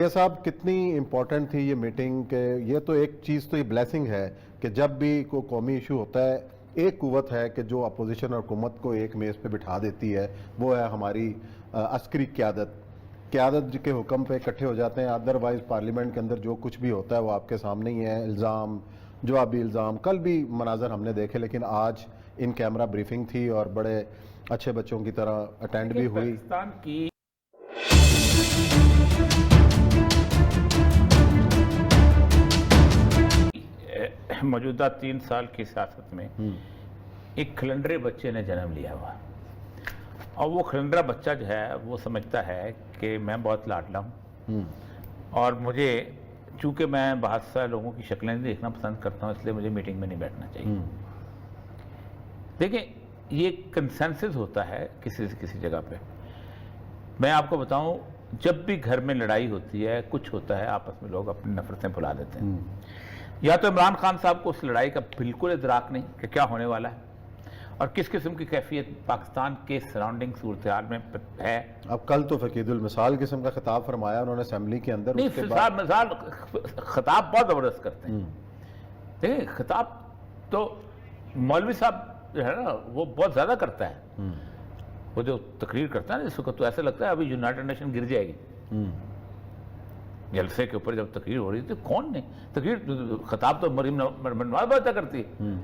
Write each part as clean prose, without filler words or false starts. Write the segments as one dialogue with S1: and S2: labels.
S1: ये साहब कितनी इम्पोर्टेंट थी ये मीटिंग के? ये तो एक चीज़ तो ये ब्लेसिंग है कि जब भी कोई कौमी इशू होता है एक कुव्वत है कि जो अपोजिशन और हुकूमत को एक मेज़ पे बिठा देती है, वो है हमारी अस्करी क़यादत के हुक्म पे इकट्ठे हो जाते हैं। अदरवाइज़ पार्लियामेंट के अंदर जो कुछ भी होता है वो आपके सामने ही है, इल्ज़ाम जवाबी इल्ज़ाम। कल भी मनाजर हमने देखे, लेकिन आज इन कैमरा ब्रीफिंग थी और बड़े अच्छे बच्चों की तरह अटेंड भी हुई।
S2: पाकिस्तान की मौजूदा 3 साल की सियासत में एक खलंडरे बच्चे ने जन्म लिया हुआ, और वो खलंडरा बच्चा जो है वो समझता है कि मैं बहुत लाडला हूँ और मुझे, चूंकि मैं बहुत सारे लोगों की शक्लें नहीं देखना पसंद करता हूँ, इसलिए मुझे मीटिंग में नहीं बैठना चाहिए। देखिए, ये कंसेंसस होता है किसी से किसी जगह पे। मैं आपको बताऊं, जब भी घर में लड़ाई होती है, कुछ होता है, आपस में लोग अपनी नफरतें भुला देते हैं। या तो इमरान खान साहब को उस लड़ाई का बिल्कुल इदराक नहीं कि क्या होने वाला है और किस किस्म की कैफियत पाकिस्तान के सराउंडिंग सूरत हाल में है। अब
S1: कल तो फकीदुल मिसाल किस्म का खिताब फरमाया उन्होंने असेंबली के अंदर।
S2: नहीं, मिसाल खिताब बहुत जबरदस्त करते हैं। देखिए, खिताब तो मौलवी साहब जो है ना वो बहुत ज्यादा करता है। वो जो तकरीर करता है ना, जिसको तो ऐसा लगता है अभी यूनाइटेड नेशन गिर जाएगी। जलसे के ऊपर जब तकरीर हो रही थी, कौन ने तकरीर, खिताब तो मरीम नवाज बात करती है।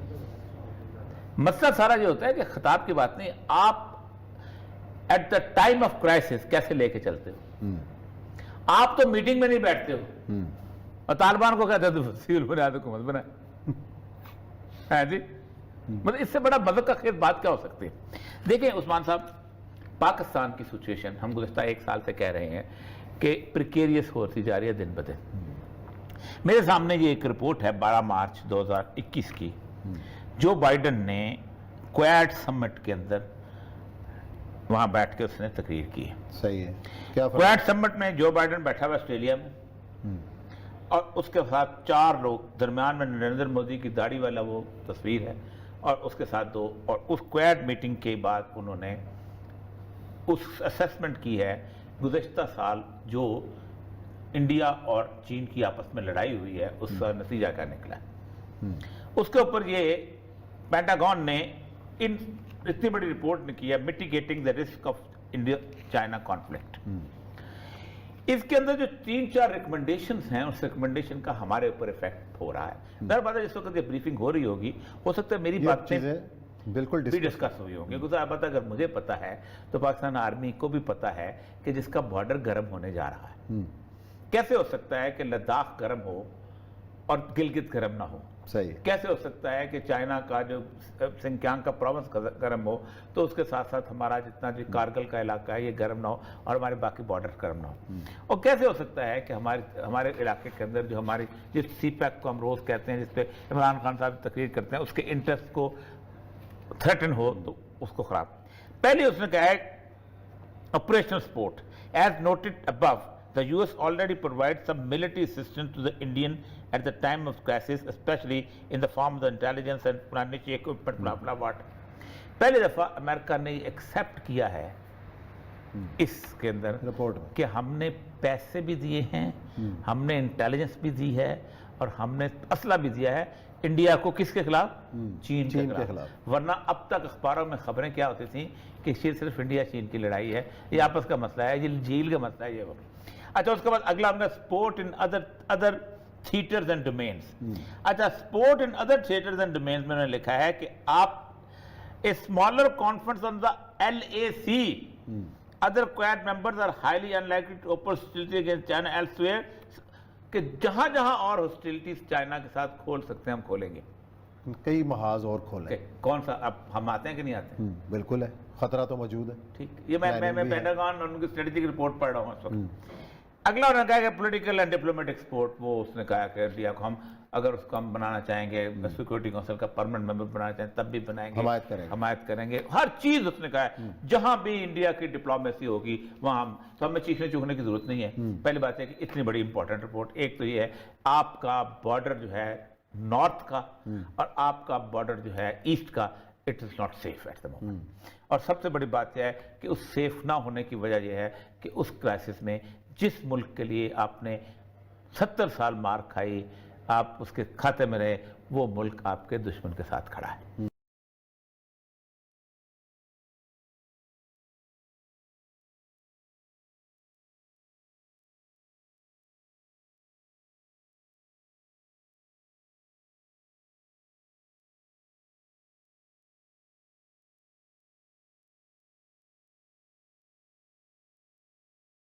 S2: मसला सारा ये होता है कि खिताब की बात नहीं, आप at the time of crisis कैसे लेके चलते हो। आप तो मीटिंग में नहीं बैठते हो और तालिबान को कहते हो सिविल बुनियाद हुकूमत बना है जी। मतलब इससे बड़ा मज़े का खेल बात क्या हो सकती है। देखिए उस्मान साहब, पाकिस्तान की सिचुएशन हम गुज़श्ता 1 साल से कह रहे हैं कि प्रिकेरियस होती जा रही है दिन ब दिन। मेरे सामने ये एक रिपोर्ट है 12 मार्च 2021 की। जो बाइडन ने क्वाड समिट के अंदर वहां बैठ के उसने तकरीर की है।
S1: सही है। क्या
S2: क्वाड समिट में जो बाइडन बैठा हुआ ऑस्ट्रेलिया में, और उसके साथ 4 लोग, दरमियान में नरेंद्र मोदी की दाढ़ी वाला वो तस्वीर है, और उसके साथ 2, और उस क्वाड मीटिंग के बाद उन्होंने उस असेसमेंट की है गुज़श्ता साल जो इंडिया और चीन की आपस में लड़ाई हुई है उसका नतीजा क्या निकला। उसके ऊपर ये पेंटागन ने इतनी बड़ी रिपोर्ट ने की है, mitigating the risk of India China conflict. इसके अंदर जो 3-4 रिकमेंडेशंस हैं, उस रिकमेंडेशन का हमारे ऊपर इफेक्ट हो रहा है। दर बात जिस वक्त ये ब्रीफिंग हो रही होगी, हो सकता है मेरी बातें
S1: बिल्कुल
S2: डिस्कस हुई होंगी। क्योंकि अगर मुझे पता है तो पाकिस्तान आर्मी को भी पता है कि जिसका बॉर्डर गर्म होने जा रहा है। कैसे हो सकता है कि लद्दाख गर्म हो और गिलगित गर्म ना हो।
S1: सही।
S2: कैसे हो सकता है कि चाइना का जो सिंकियांग का प्रोविंस गर्म हो तो उसके साथ साथ हमारा जितना जो कारगिल का इलाका है ये गर्म ना हो और हमारे बाकी बॉर्डर गर्म ना हो। और कैसे हो सकता है कि हमारे इलाके के अंदर जो हमारी जिस CPEC को हम रोज कहते हैं, जिसपे इमरान खान साहब तकरीर करते हैं, उसके इंटरेस्ट को थ्रेटन हो तो उसको खराब। पहले उसने कहा है operational support, as noted above the US already provides some military assistance to the Indian at the time of crisis, especially in the form of the intelligence and planetary equipment, blah blah what। पहली दफा America ने accept किया है इसके अंदर
S1: report
S2: कि हमने पैसे भी दिए हैं, हमने इंटेलिजेंस भी दी है और हमने असला भी दिया है इंडिया को। किसके खिलाफ? चीन के खिलाफ। वरना अब तक अखबारों में खबरें क्या होती थी कि सिर्फ इंडिया चीन की लड़ाई है, ये आपस का मसला है, ये झील का मसला है, ये वो। अच्छा, उसके बाद अगला हमने support in other theatres and domains. अच्छा, support in other theatres and domains में उन्होंने लिखा है कि आप a smaller conference on the LAC, other Quad members are highly unlikely to open hostility against China elsewhere, कि जहां जहां और हॉस्टिलिटीज चाइना के साथ खोल सकते हैं हम खोलेंगे।
S1: कई महाज और खोले।
S2: कौन सा? अब हम आते हैं कि नहीं आते?
S1: बिल्कुल है, खतरा तो मौजूद है।
S2: ठीक, ये मैं पेंटागन और उनकी स्ट्रेटेजिक रिपोर्ट पढ़ रहा हूँ इस वक्त। अगला उन्होंने कहा कि पॉलिटिकल एंड डिप्लोमेटिक सपोर्ट, वो उसने कहा कि इंडिया को हम अगर उसको हम बनाना चाहेंगे, सिक्योरिटी काउंसिल का परमानेंट मेंबर बनाना चाहें तब भी बनाएंगे, हमायत करेंगे, हर चीज उसने कहा है। जहां भी इंडिया की डिप्लोमेसी होगी वहां तो हमें चीखने चूखने की जरूरत नहीं है। पहली बात है कि इतनी बड़ी इंपॉर्टेंट रिपोर्ट, एक तो ये है आपका बॉर्डर जो है नॉर्थ का और आपका बॉर्डर जो है ईस्ट का, it is not safe at the moment. और सबसे बड़ी बात यह है कि उस सेफ ना होने की वजह यह है कि उस क्राइसिस में जिस मुल्क के लिए आपने 70 साल मार खाई, आप उसके खाते में रहे, वो मुल्क आपके दुश्मन के साथ खड़ा है।